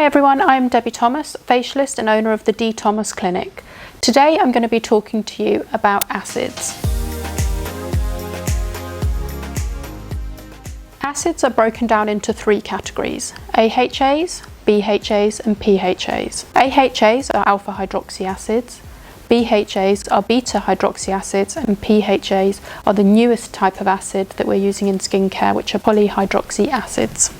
Hi everyone, I'm Debbie Thomas, facialist and owner of the D.Thomas Clinic. Today I'm going to be talking to you about acids. Acids are broken down into three categories: AHAs, BHAs and PHAs. AHAs are alpha hydroxy acids, BHAs are beta hydroxy acids, and PHAs are the newest type of acid that we're using in skincare, which are polyhydroxy acids.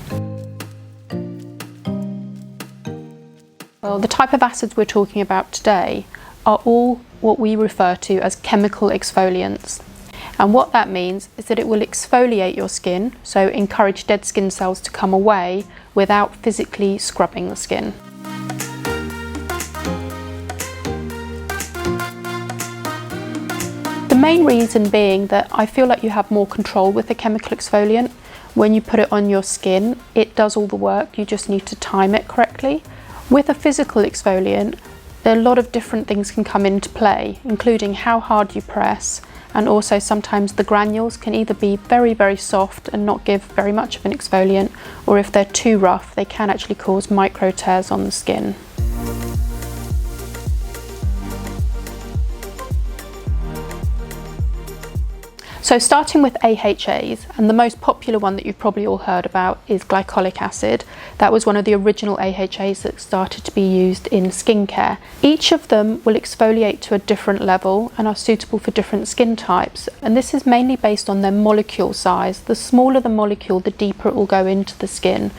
Well, the type of acids we're talking about today are all what we refer to as chemical exfoliants. And what that means is that it will exfoliate your skin, so encourage dead skin cells to come away without physically scrubbing the skin. The main reason being that I feel like you have more control with a chemical exfoliant. When you put it on your skin, it does all the work, you just need to time it correctly. With a physical exfoliant, a lot of different things can come into play, including how hard you press, and also sometimes the granules can either be very, very soft and not give very much of an exfoliant, or if they're too rough, they can actually cause micro tears on the skin. So starting with AHAs, and the most popular one that you've probably all heard about is glycolic acid. That was one of the original AHAs that started to be used in skincare. Each of them will exfoliate to a different level and are suitable for different skin types. And this is mainly based on their molecule size. The smaller the molecule, the deeper it will go into the skin.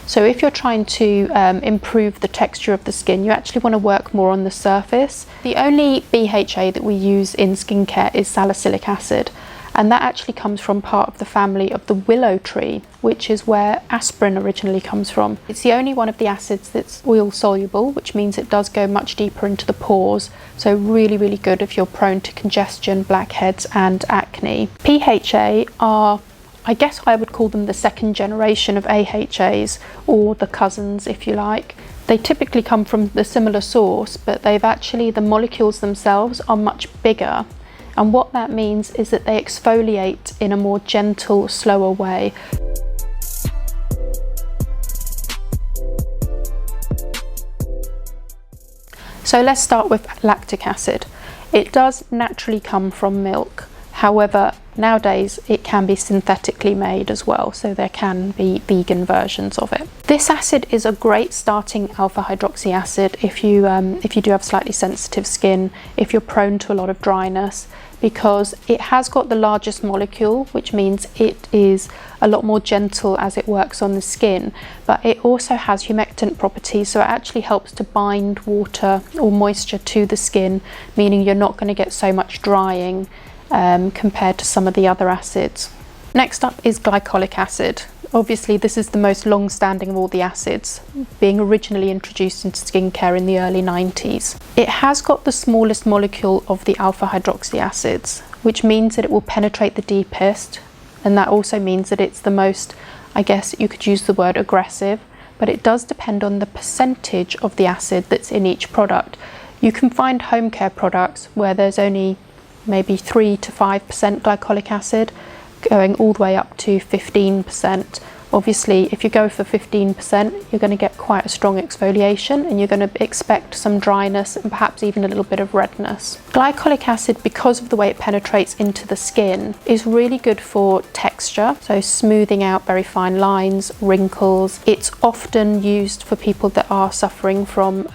So if you're trying to improve the texture of the skin, you actually want to work more on the surface. The only BHA that we use in skincare is salicylic acid. And that actually comes from part of the family of the willow tree, which is where aspirin originally comes from. It's the only one of the acids that's oil soluble, which means it does go much deeper into the pores. So really, really good if you're prone to congestion, blackheads and acne. PHA are, I guess I would call them the second generation of AHAs, or the cousins if you like. They typically come from the similar source, but the molecules themselves are much bigger. And what that means is that they exfoliate in a more gentle, slower way. So let's start with lactic acid. It does naturally come from milk. However, nowadays it can be synthetically made as well, so there can be vegan versions of it. This acid is a great starting alpha hydroxy acid if you do have slightly sensitive skin, if you're prone to a lot of dryness, because it has got the largest molecule, which means it is a lot more gentle as it works on the skin, but it also has humectant properties, so it actually helps to bind water or moisture to the skin, meaning you're not going to get so much drying compared to some of the other acids. Next up is glycolic acid. Obviously this is the most long-standing of all the acids, being originally introduced into skincare in the early 90s. It has got the smallest molecule of the alpha hydroxy acids, which means that it will penetrate the deepest, and that also means that it's the most, I guess you could use the word aggressive, but it does depend on the percentage of the acid that's in each product. You can find home care products where there's only maybe 3 to 5% glycolic acid, going all the way up to 15%. Obviously, if you go for 15%, you're going to get quite a strong exfoliation and you're going to expect some dryness and perhaps even a little bit of redness. Glycolic acid, because of the way it penetrates into the skin, is really good for texture, so smoothing out very fine lines, wrinkles. It's often used for people that are suffering from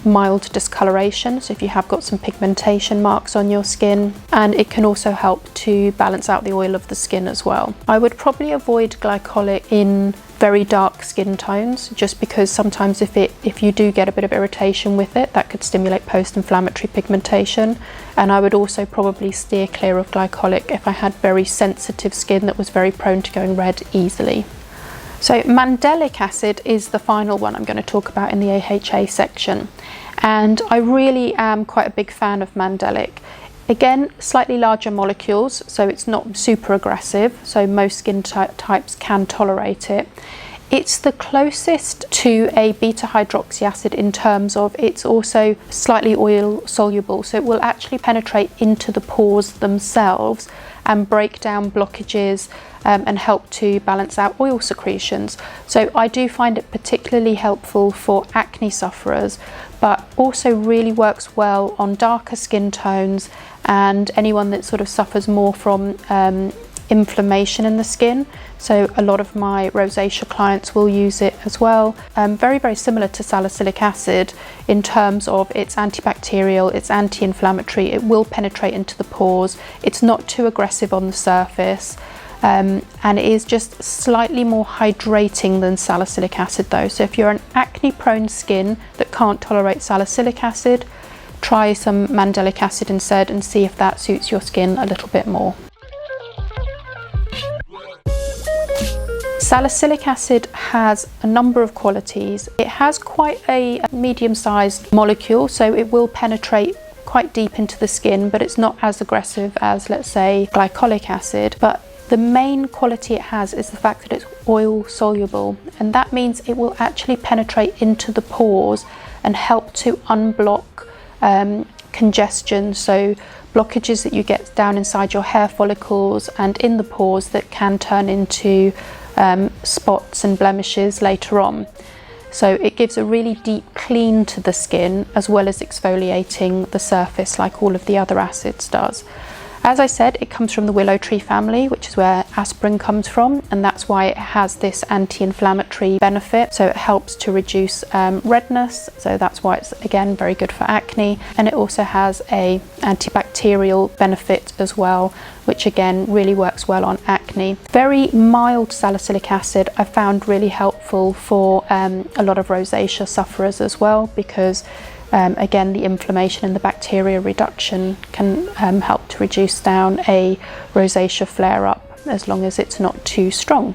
mild discoloration, so if you have got some pigmentation marks on your skin, and it can also help to balance out the oil of the skin as well. I would probably avoid glycolic in very dark skin tones, just because sometimes if you do get a bit of irritation with it, that could stimulate post-inflammatory pigmentation. And I would also probably steer clear of glycolic if I had very sensitive skin that was very prone to going red easily. So Mandelic acid is the final one I'm going to talk about in the AHA section, and I really am quite a big fan of Mandelic. Again, slightly larger molecules, so it's not super aggressive, so most skin types can tolerate it. It's the closest to a beta hydroxy acid in terms of it's also slightly oil soluble, so it will actually penetrate into the pores themselves and break down blockages and help to balance out oil secretions. So I do find it particularly helpful for acne sufferers, but also really works well on darker skin tones and anyone that sort of suffers more from inflammation in the skin. So a lot of my rosacea clients will use it as well. Very, very similar to salicylic acid in terms of it's antibacterial, it's anti-inflammatory, it will penetrate into the pores, it's not too aggressive on the surface, and it is just slightly more hydrating than salicylic acid though. So if you're an acne prone skin that can't tolerate salicylic acid, try some Mandelic acid instead and see if that suits your skin a little bit more. Salicylic acid has a number of qualities. It has quite a medium-sized molecule, so it will penetrate quite deep into the skin, but it's not as aggressive as, let's say, glycolic acid. But the main quality it has is the fact that it's oil soluble, and that means it will actually penetrate into the pores and help to unblock congestion, so blockages that you get down inside your hair follicles and in the pores that can turn into spots and blemishes later on. So it gives a really deep clean to the skin as well as exfoliating the surface like all of the other acids does. As I said, it comes from the willow tree family, which is where aspirin comes from, and that's why it has this anti-inflammatory benefit. So it helps to reduce redness, so that's why it's again very good for acne. And it also has a antibacterial benefit as well, which again really works well on acne. Very mild salicylic acid I found really helpful for a lot of rosacea sufferers as well, because again, the inflammation and the bacteria reduction can help to reduce down a rosacea flare-up as long as it's not too strong.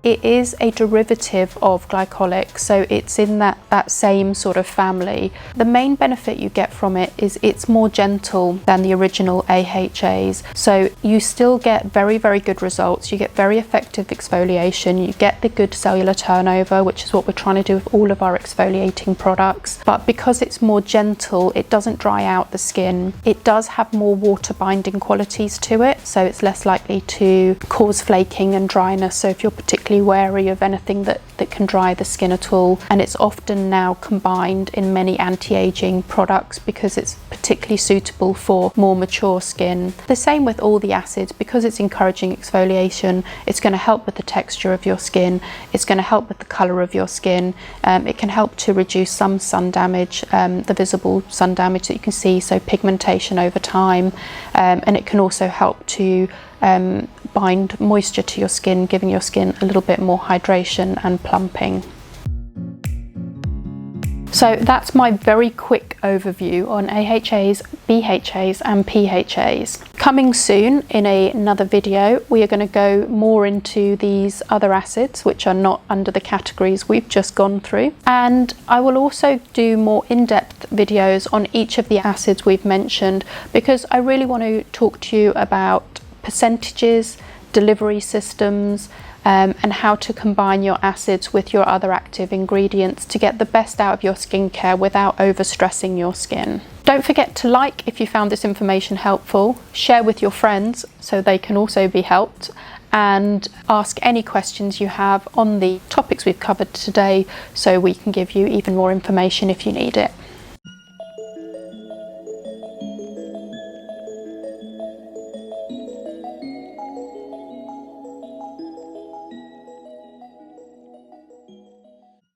It is a derivative of glycolic, so it's in that same sort of family. The main benefit you get from it is it's more gentle than the original AHAs, so you still get very, very good results. You get very effective exfoliation, you get the good cellular turnover, which is what we're trying to do with all of our exfoliating products. But because it's more gentle, it doesn't dry out the skin. It does have more water binding qualities to it, so it's less likely to cause flaking and dryness. So if you're particularly wary of anything that can dry the skin at all, and it's often now combined in many anti-aging products because it's particularly suitable for more mature skin. The same with all the acids, because it's encouraging exfoliation, it's going to help with the texture of your skin, it's going to help with the colour of your skin, it can help to reduce some sun damage, the visible sun damage that you can see, so pigmentation over time, and it can also help to bind moisture to your skin, giving your skin a little bit more hydration and plumping. So that's my very quick overview on AHAs, BHAs and PHAs. Coming soon in another video, we are going to go more into these other acids which are not under the categories we've just gone through, and I will also do more in-depth videos on each of the acids we've mentioned, because I really want to talk to you about percentages, delivery systems, and how to combine your acids with your other active ingredients to get the best out of your skincare without overstressing your skin. Don't forget to like if you found this information helpful, share with your friends so they can also be helped, and ask any questions you have on the topics we've covered today so we can give you even more information if you need it.